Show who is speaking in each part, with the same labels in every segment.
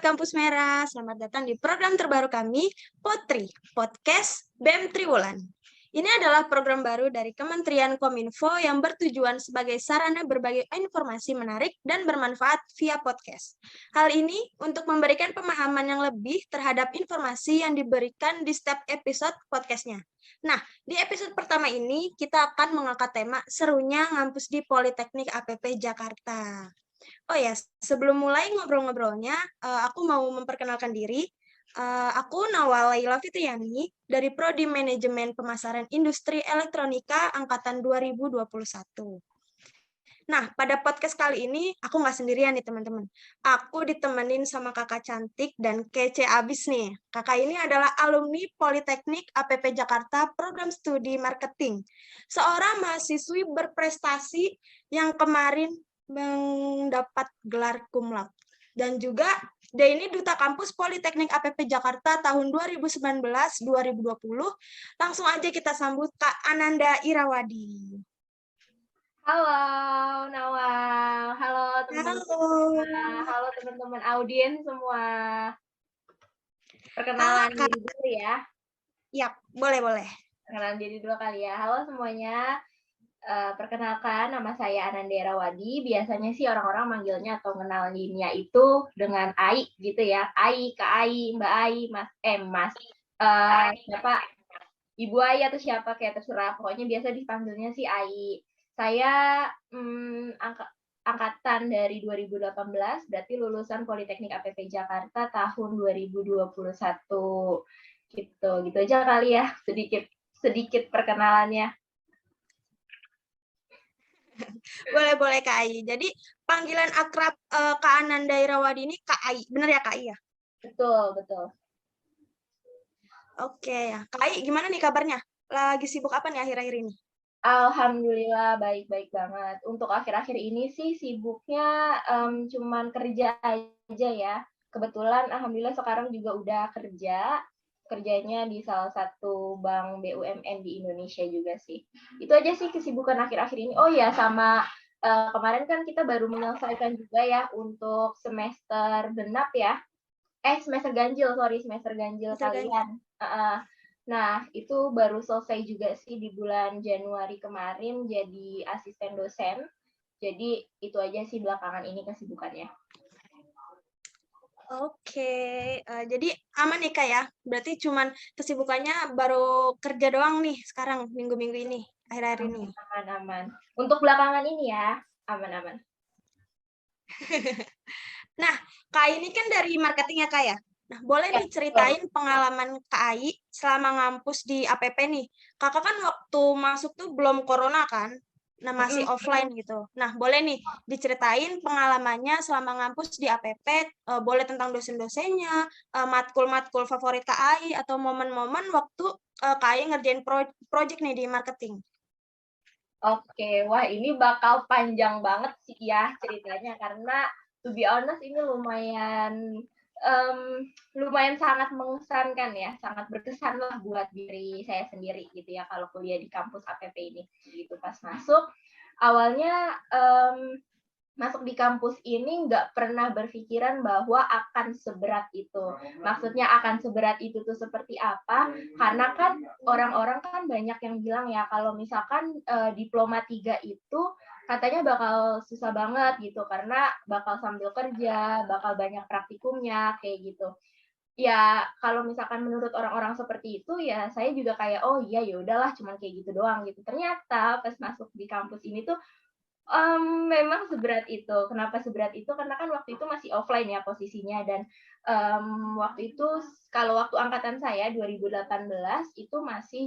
Speaker 1: Kampus Merah, selamat datang di program terbaru kami, Potri, Podcast BEM Triwulan. Ini adalah program baru dari Kementerian Kominfo yang bertujuan sebagai sarana berbagi informasi menarik dan bermanfaat via podcast. Hal ini untuk memberikan pemahaman yang lebih terhadap informasi yang diberikan di setiap episode podcastnya. Nah, di episode pertama ini kita akan mengangkat tema serunya ngampus di Politeknik APP Jakarta. Oh ya, sebelum mulai ngobrol-ngobrolnya, aku mau memperkenalkan diri. Aku Nawal Laila Fitriani dari Prodi Manajemen Pemasaran Industri Elektronika Angkatan 2021. Nah, pada podcast kali ini aku nggak sendirian nih teman-teman. Aku ditemenin sama kakak cantik dan kece abis nih. Kakak ini adalah alumni Politeknik APP Jakarta Program Studi Marketing. Seorang mahasiswi berprestasi yang kemarin mendapat gelar cum laude. Dan juga dia ini Duta Kampus Politeknik APP Jakarta tahun 2019-2020. Langsung aja kita sambut Kak Ananda Irawadi.
Speaker 2: Halo Nawal, halo teman-teman audiens semua. Perkenalan diri dulu ya.
Speaker 1: Ya, boleh.
Speaker 2: Perkenalan diri dulu kali ya. Halo semuanya. Perkenalkan, nama saya Ananda Irawadi. Biasanya sih orang-orang manggilnya atau ngenalinnya itu dengan Ai gitu ya. Ai, Kak Ai, Mbak Ai, Mas. Siapa? Ibu Ai atau siapa kayak terserah. Pokoknya biasa dipanggilnya sih Ai. Saya angkatan dari 2018, berarti lulusan Politeknik APP Jakarta tahun 2021. Gitu aja kali ya, sedikit perkenalannya.
Speaker 1: Boleh Kak Ai. Jadi panggilan akrab Kak Ananda Irawadi ini Kak Ai. Bener ya Kak Ai ya?
Speaker 2: Betul.
Speaker 1: Oke ya. Kak Ai gimana nih kabarnya? Lagi sibuk apa nih akhir-akhir ini?
Speaker 2: Alhamdulillah baik-baik banget. Untuk akhir-akhir ini sih sibuknya cuman kerja aja ya. Kebetulan alhamdulillah sekarang juga udah kerjanya di salah satu bank BUMN di Indonesia juga sih. Itu aja sih kesibukan akhir-akhir ini. Oh ya, sama kemarin kan kita baru menyelesaikan juga ya untuk semester genap ya. Semester ganjil kalian. Nah, itu baru selesai juga sih di bulan Januari kemarin jadi asisten dosen. Jadi itu aja sih belakangan ini kesibukannya.
Speaker 1: Oke, jadi aman nih Kak ya? Berarti cuman kesibukannya baru kerja doang nih sekarang, minggu-minggu ini, akhir-akhir ini.
Speaker 2: Aman. Untuk belakangan ini ya, aman.
Speaker 1: Nah, Kak ini kan dari marketing ya Kak ya? Nah, boleh nih ceritain pengalaman Kak Ai selama ngampus di APP nih. Kakak kan waktu masuk tuh belum corona kan? Nah, masih offline gitu. Nah, boleh nih diceritain pengalamannya selama ngampus di APP, boleh tentang dosen-dosennya, matkul-matkul favorit Kak Ai, atau momen-momen waktu Kak Ai ngerjain project nih di marketing.
Speaker 2: Oke, wah ini bakal panjang banget sih ya ceritanya karena to be honest ini lumayan sangat mengesankan ya, sangat berkesan lah buat diri saya sendiri gitu ya kalau kuliah di kampus APP ini. Gitu pas masuk, awalnya masuk di kampus ini nggak pernah berpikiran bahwa akan seberat itu. Maksudnya akan seberat itu tuh seperti apa? Karena kan orang-orang kan banyak yang bilang ya kalau misalkan diploma 3 itu katanya bakal susah banget gitu karena bakal sambil kerja, bakal banyak praktikumnya kayak gitu. Ya kalau misalkan menurut orang-orang seperti itu ya saya juga kayak oh iya ya udahlah cuman kayak gitu doang gitu. Ternyata pas masuk di kampus ini tuh memang seberat itu. Kenapa seberat itu? Karena kan waktu itu masih offline ya posisinya dan waktu itu kalau waktu angkatan saya 2018 itu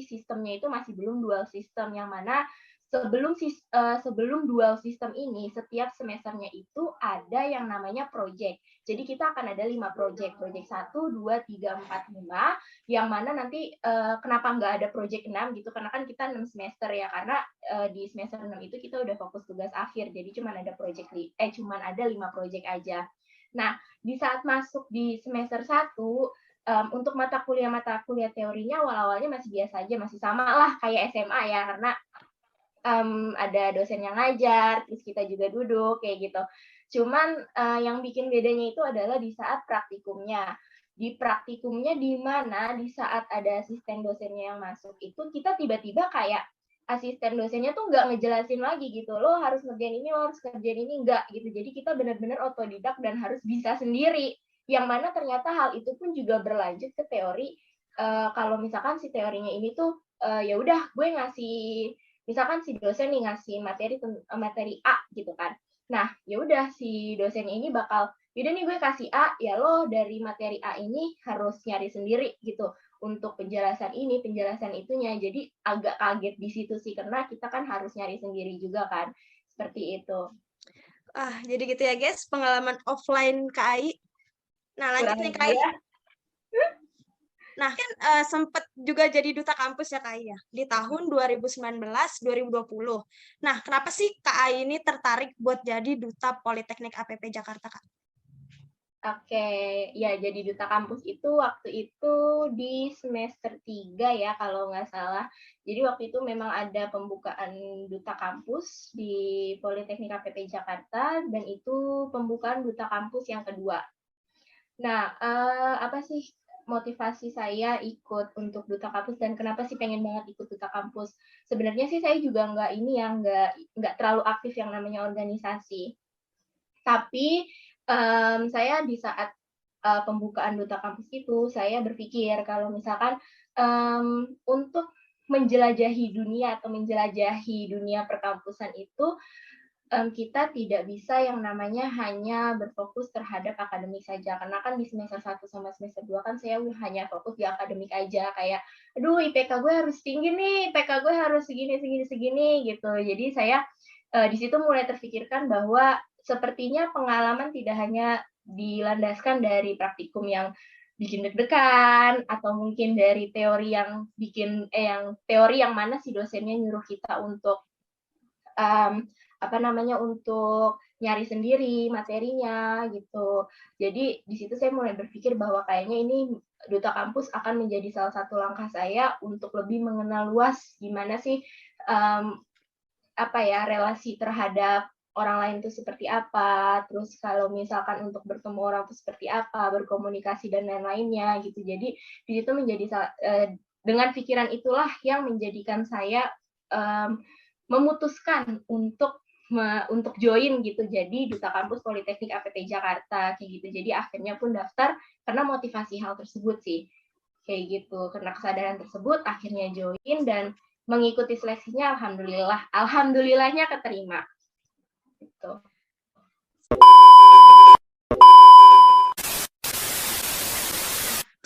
Speaker 2: sistemnya itu masih belum dual system yang mana sebelum dual system ini setiap semesternya itu ada yang namanya project. Jadi kita akan ada 5 project 1, 2, 3, 4, 5 yang mana nanti kenapa nggak ada project 6 gitu karena kan kita 6 semester ya karena di semester 6 itu kita udah fokus tugas akhir jadi cuma ada 5 project aja. Nah, di saat masuk di semester 1 untuk mata kuliah teorinya awal-awalnya masih biasa aja, masih sama lah kayak SMA ya karena ada dosen yang ngajar, terus kita juga duduk kayak gitu. Cuman yang bikin bedanya itu adalah di saat praktikumnya. Di praktikumnya di mana di saat ada asisten dosennya yang masuk itu kita tiba-tiba kayak asisten dosennya tuh nggak ngejelasin lagi gitu, lo harus ngerjain ini, lo harus ngerjain ini, nggak gitu. Jadi kita benar-benar otodidak dan harus bisa sendiri. Yang mana ternyata hal itu pun juga berlanjut ke teori. Kalau misalkan si teorinya ini tuh ya udah gue ngasih, misalkan si dosen nih ngasih materi A gitu kan. Nah, ya udah si dosen ini bakal, yaudah nih gue kasih A, ya lo dari materi A ini harus nyari sendiri gitu untuk penjelasan ini, penjelasan itunya. Jadi agak kaget di situ sih, karena kita kan harus nyari sendiri juga kan. Seperti itu.
Speaker 1: Jadi gitu ya guys, pengalaman offline KAI. Nah, lanjut nih KAI. Nah, kan sempat juga jadi duta kampus ya KAI ya, di tahun 2019-2020. Nah, kenapa sih KAI ini tertarik buat jadi duta Politeknik APP Jakarta, Kak?
Speaker 2: Oke, ya jadi duta kampus itu waktu itu di semester 3 ya kalau nggak salah. Jadi waktu itu memang ada pembukaan duta kampus di Politeknik APP Jakarta dan itu pembukaan duta kampus yang kedua. Nah, apa sih motivasi saya ikut untuk duta kampus dan kenapa sih pengen banget ikut duta kampus? Sebenarnya sih saya juga nggak terlalu aktif yang namanya organisasi. Tapi saya di saat pembukaan duta kampus itu, saya berpikir kalau misalkan untuk menjelajahi dunia atau menjelajahi dunia perkampusan itu, kita tidak bisa yang namanya hanya berfokus terhadap akademik saja. Karena kan di semester 1 sama semester 2 kan saya hanya fokus di akademik aja, kayak, aduh IPK gue harus tinggi nih, IPK gue harus segini, segini, segini, gitu. Jadi saya di situ mulai terfikirkan bahwa sepertinya pengalaman tidak hanya dilandaskan dari praktikum yang bikin deg-degan atau mungkin dari teori yang teori yang mana si dosennya nyuruh kita untuk untuk nyari sendiri materinya gitu. Jadi di situ saya mulai berpikir bahwa kayaknya ini duta kampus akan menjadi salah satu langkah saya untuk lebih mengenal luas gimana sih relasi terhadap orang lain itu seperti apa, terus kalau misalkan untuk bertemu orang itu seperti apa, berkomunikasi dan lain-lainnya gitu. Jadi di situ menjadi dengan pikiran itulah yang menjadikan saya memutuskan untuk join gitu, jadi duta kampus Politeknik APP Jakarta kayak gitu. Jadi akhirnya pun daftar karena motivasi hal tersebut sih, kayak gitu. Karena kesadaran tersebut akhirnya join dan mengikuti seleksinya, alhamdulillahnya keterima. Gitu.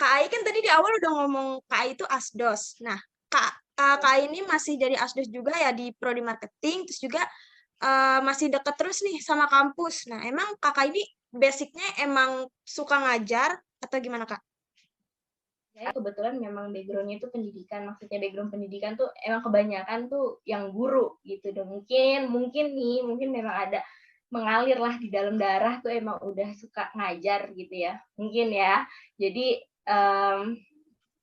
Speaker 1: Kak Ai kan tadi di awal udah ngomong Kak Ai itu asdos. Nah, Kak Ai ini masih jadi asdos juga ya di prodi marketing, terus juga masih deket terus nih sama kampus. Nah, emang kakak ini basicnya emang suka ngajar atau gimana, Kak?
Speaker 2: Saya kebetulan memang background-nya itu pendidikan, maksudnya background pendidikan tuh emang kebanyakan tuh yang guru gitu. Dan mungkin memang ada mengalir lah di dalam darah tuh emang udah suka ngajar gitu ya. Mungkin ya. Jadi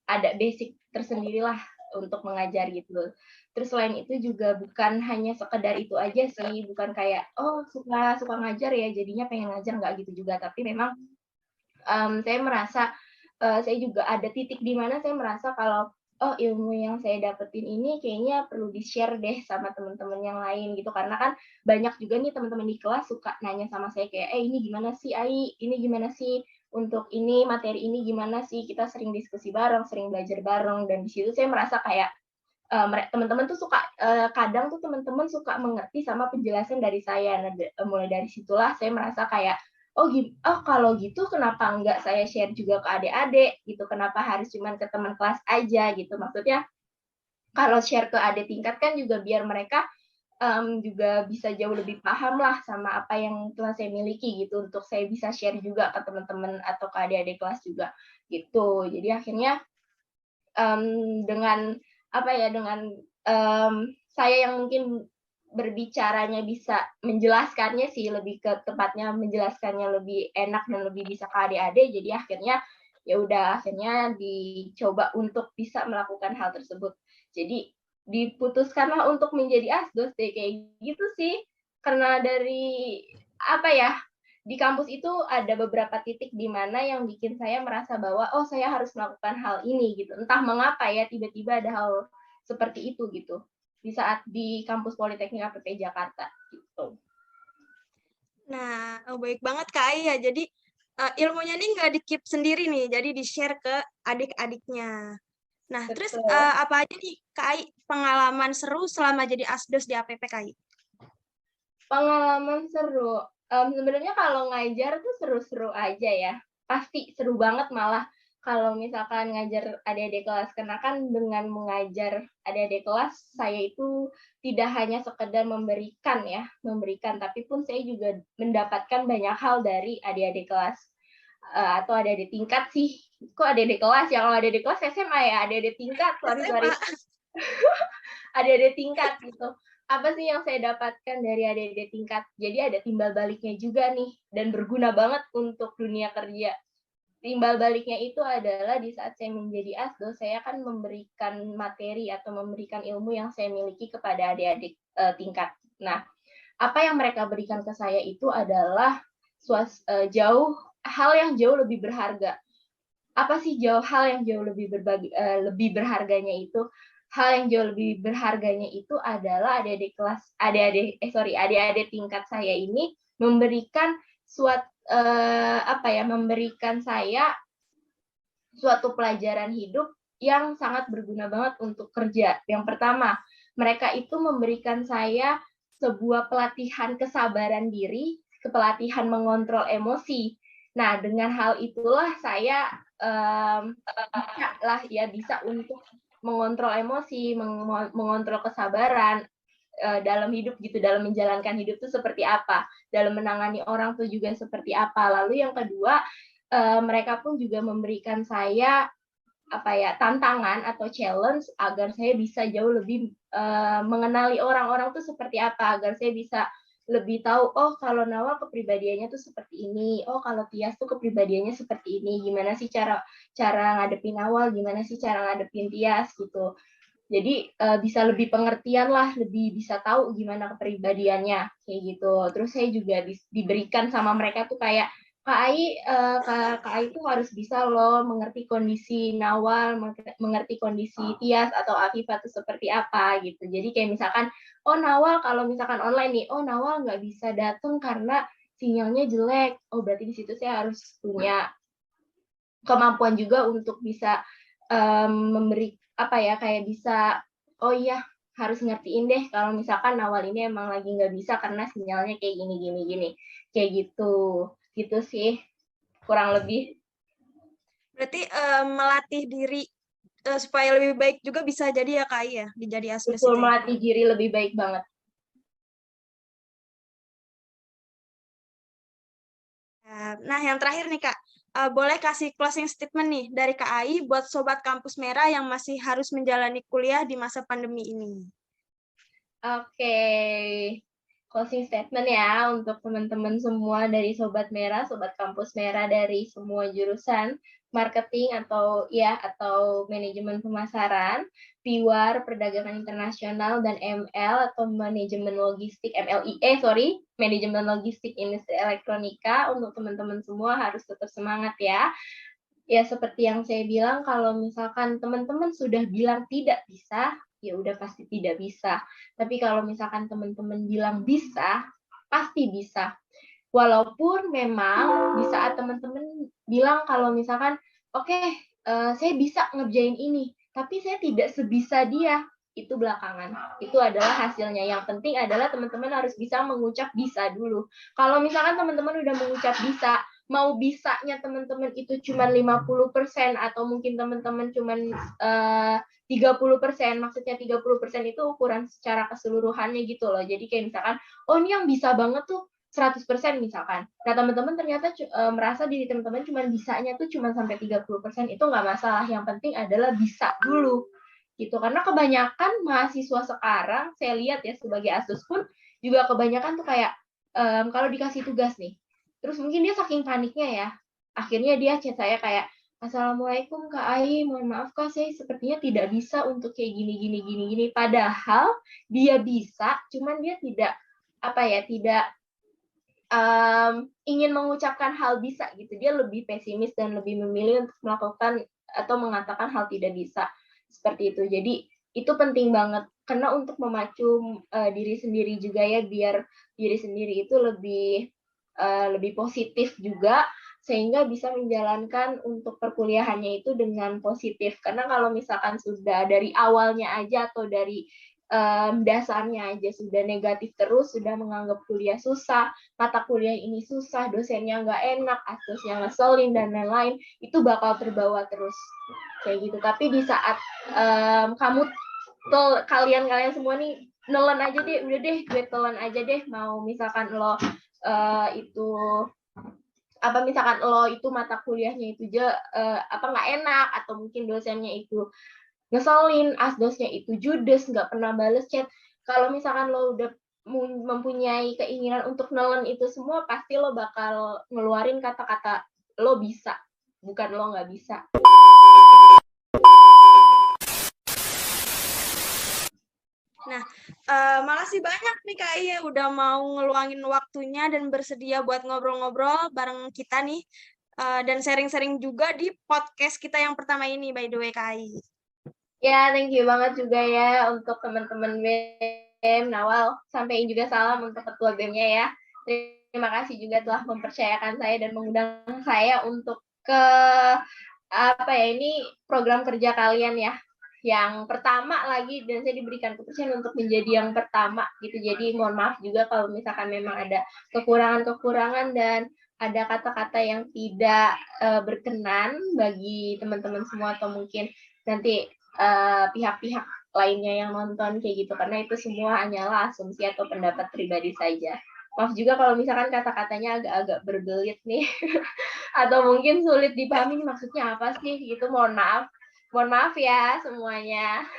Speaker 2: ada basic tersendiri lah untuk mengajar gitu. Terus selain itu juga bukan hanya sekedar itu aja sih, bukan kayak suka ngajar ya jadinya pengen ngajar, nggak gitu juga, tapi memang saya merasa saya juga ada titik di mana saya merasa kalau ilmu yang saya dapetin ini kayaknya perlu di-share deh sama teman-teman yang lain gitu, karena kan banyak juga nih teman-teman di kelas suka nanya sama saya kayak ini gimana sih Ai, ini gimana sih untuk ini materi ini gimana sih, kita sering diskusi bareng, sering belajar bareng, dan di situ saya merasa kayak teman-teman tuh suka kadang tuh teman-teman suka mengerti sama penjelasan dari saya. Nah, mulai dari situlah saya merasa kayak kalau gitu kenapa enggak saya share juga ke adik-adik gitu, kenapa harus cuma ke teman kelas aja gitu, maksudnya kalau share ke adik tingkat kan juga biar mereka juga bisa jauh lebih paham lah sama apa yang telah saya miliki gitu, untuk saya bisa share juga ke teman-teman atau ke adik-adik kelas juga gitu. Jadi akhirnya dengan saya yang mungkin berbicaranya bisa menjelaskannya sih, lebih ke tepatnya menjelaskannya lebih enak dan lebih bisa ke adik-adik, jadi akhirnya ya udah akhirnya dicoba untuk bisa melakukan hal tersebut. Jadi diputuskanlah untuk menjadi asdos deh, kayak gitu sih. Karena dari di kampus itu ada beberapa titik di mana yang bikin saya merasa bahwa oh saya harus melakukan hal ini gitu. Entah mengapa ya tiba-tiba ada hal seperti itu gitu di saat di kampus Politeknik APP Jakarta gitu.
Speaker 1: Nah, baik banget Kak Ai ya. Jadi ilmunya nih nggak di-keep sendiri nih, jadi di-share ke adik-adiknya. Nah, terus
Speaker 2: Betul.
Speaker 1: apa aja nih Kak Ai pengalaman seru selama jadi asdos di APP Kak Ai?
Speaker 2: Pengalaman seru. Sebenarnya kalau ngajar tuh seru-seru aja ya. Pasti seru banget malah kalau misalkan ngajar adik-adik kelas. Karena kan dengan mengajar adik-adik kelas, saya itu tidak hanya sekedar memberikan ya, tapi pun saya juga mendapatkan banyak hal dari adik-adik kelas. Atau adik-adik tingkat sih. Kok adik-adik kelas ya? Kalau adik-adik kelas SMA ya, adik-adik tingkat. Sorry. Adik-adik tingkat gitu. Apa sih yang saya dapatkan dari adik-adik tingkat? Jadi ada timbal baliknya juga nih, dan berguna banget untuk dunia kerja. Timbal baliknya itu adalah di saat saya menjadi asdos, saya akan memberikan materi atau memberikan ilmu yang saya miliki kepada adik-adik tingkat. Nah, apa yang mereka berikan ke saya itu adalah hal yang jauh lebih berharga. Apa sih hal yang jauh lebih berharganya itu? Hal yang jauh lebih berharganya itu adalah adik-adik tingkat saya ini memberikan memberikan saya suatu pelajaran hidup yang sangat berguna banget untuk kerja. Yang pertama, mereka itu memberikan saya sebuah pelatihan kesabaran diri, pelatihan mengontrol emosi. Nah, dengan hal itulah saya bisa untuk mengontrol emosi, mengontrol kesabaran dalam hidup gitu, dalam menjalankan hidup itu seperti apa, dalam menangani orang tuh juga seperti apa. Lalu yang kedua, mereka pun juga memberikan saya tantangan atau challenge agar saya bisa jauh lebih mengenali orang-orang tuh seperti apa, agar saya bisa lebih tahu, oh kalau Nawal kepribadiannya tuh seperti ini, oh kalau Tias tuh kepribadiannya seperti ini, gimana sih cara ngadepin Nawal, gimana sih cara ngadepin Tias gitu. Jadi bisa lebih pengertian lah, lebih bisa tahu gimana kepribadiannya kayak gitu. Terus saya juga diberikan sama mereka tuh kayak Kak Ai tuh harus bisa loh mengerti kondisi Nawal, mengerti kondisi Tias atau Afifah itu seperti apa gitu. Jadi kayak misalkan, oh Nawal kalau misalkan online nih, oh Nawal nggak bisa datang karena sinyalnya jelek. Oh berarti di situ saya harus punya kemampuan juga untuk bisa memberi kayak bisa, oh iya harus ngertiin deh kalau misalkan Nawal ini emang lagi nggak bisa karena sinyalnya kayak gini kayak gitu sih kurang lebih.
Speaker 1: Berarti melatih diri supaya lebih baik juga bisa jadi ya Kak Ai ya, jadi asdos
Speaker 2: Betul,
Speaker 1: itu ya?
Speaker 2: melatih diri lebih baik banget.
Speaker 1: Nah, yang terakhir nih Kak, boleh kasih closing statement nih dari Kak Ai buat Sobat Kampus Merah yang masih harus menjalani kuliah di masa pandemi ini.
Speaker 2: Oke, closing statement ya untuk teman-teman semua dari Sobat Merah, Sobat Kampus Merah dari semua jurusan marketing atau manajemen pemasaran, PIWAR, perdagangan internasional, dan ML atau manajemen logistik, manajemen logistik industri elektronika. Untuk teman-teman semua harus tetap semangat ya. Ya seperti yang saya bilang, kalau misalkan teman-teman sudah bilang tidak bisa, ya udah pasti tidak bisa. Tapi kalau misalkan teman-teman bilang bisa, pasti bisa. Walaupun memang di saat teman-teman bilang kalau misalkan, oke, saya bisa ngerjain ini, tapi saya tidak sebisa dia, itu belakangan. Itu adalah hasilnya. Yang penting adalah teman-teman harus bisa mengucap bisa dulu. Kalau misalkan teman-teman udah mengucap bisa, mau bisanya teman-teman itu cuma 50% atau mungkin teman-teman cuma 30%, maksudnya 30% itu ukuran secara keseluruhannya gitu loh. Jadi kayak misalkan, oh ini yang bisa banget tuh 100% misalkan. Nah, teman-teman ternyata merasa diri teman-teman cuma bisanya tuh cuma sampai 30%, itu nggak masalah. Yang penting adalah bisa dulu. Gitu. Karena kebanyakan mahasiswa sekarang, saya lihat ya sebagai asdos pun, juga kebanyakan tuh kayak, kalau dikasih tugas nih, terus mungkin dia saking paniknya ya, akhirnya dia chat saya kayak, Assalamualaikum Kak Ai, mohon maaf Kak, saya sepertinya tidak bisa untuk kayak gini. Padahal dia bisa, cuman dia tidak ingin mengucapkan hal bisa gitu. Dia lebih pesimis dan lebih memilih untuk melakukan atau mengatakan hal tidak bisa. Seperti itu. Jadi itu penting banget karena untuk memacu diri sendiri juga ya, biar diri sendiri itu lebih positif juga, sehingga bisa menjalankan untuk perkuliahannya itu dengan positif. Karena kalau misalkan sudah dari awalnya aja atau dari dasarnya aja sudah negatif terus, sudah menganggap kuliah susah, mata kuliah ini susah, dosennya nggak enak, asdosnya ngeselin, dan lain-lain, itu bakal terbawa terus kayak gitu. Tapi di saat kalian semua nih nelen aja deh, udah deh gue telan aja deh, mau misalkan lo misalkan lo itu mata kuliahnya itu nggak enak, atau mungkin dosennya itu ngeselin, asdosnya itu judes, nggak pernah bales chat. Kalau misalkan lo udah mempunyai keinginan untuk nelen itu semua, pasti lo bakal ngeluarin kata-kata lo bisa, bukan lo nggak bisa.
Speaker 1: Nah, makasih banyak nih Kak Iya udah mau ngeluangin waktunya dan bersedia buat ngobrol-ngobrol bareng kita nih. Dan sharing-sharing juga di podcast kita yang pertama ini, by the way, Kak Iya.
Speaker 2: Ya, thank you banget juga ya untuk teman-teman BEM. Nawal, sampaikan juga salam untuk ketua BEM-nya ya. Terima kasih juga telah mempercayakan saya dan mengundang saya untuk ini program kerja kalian ya. Yang pertama lagi, dan saya diberikan kepercayaan untuk menjadi yang pertama gitu. Jadi mohon maaf juga kalau misalkan memang ada kekurangan-kekurangan dan ada kata-kata yang tidak berkenan bagi teman-teman semua, atau mungkin nanti pihak-pihak lainnya yang nonton kayak gitu, karena itu semua hanyalah asumsi atau pendapat pribadi saja. Maaf juga kalau misalkan kata-katanya agak-agak berbelit nih atau mungkin sulit dipahami maksudnya apa sih gitu. Mohon maaf ya semuanya.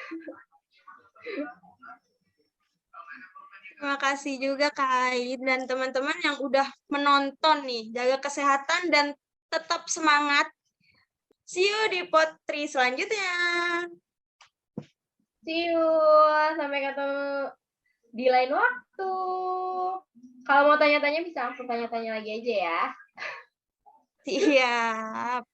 Speaker 1: Terima kasih juga Kak Aid dan teman-teman yang udah menonton nih. Jaga kesehatan dan tetap semangat. See you di Potri selanjutnya.
Speaker 2: See you. Sampai ketemu di lain waktu. Kalau mau tanya-tanya bisa langsung tanya-tanya lagi aja ya.
Speaker 1: Siap.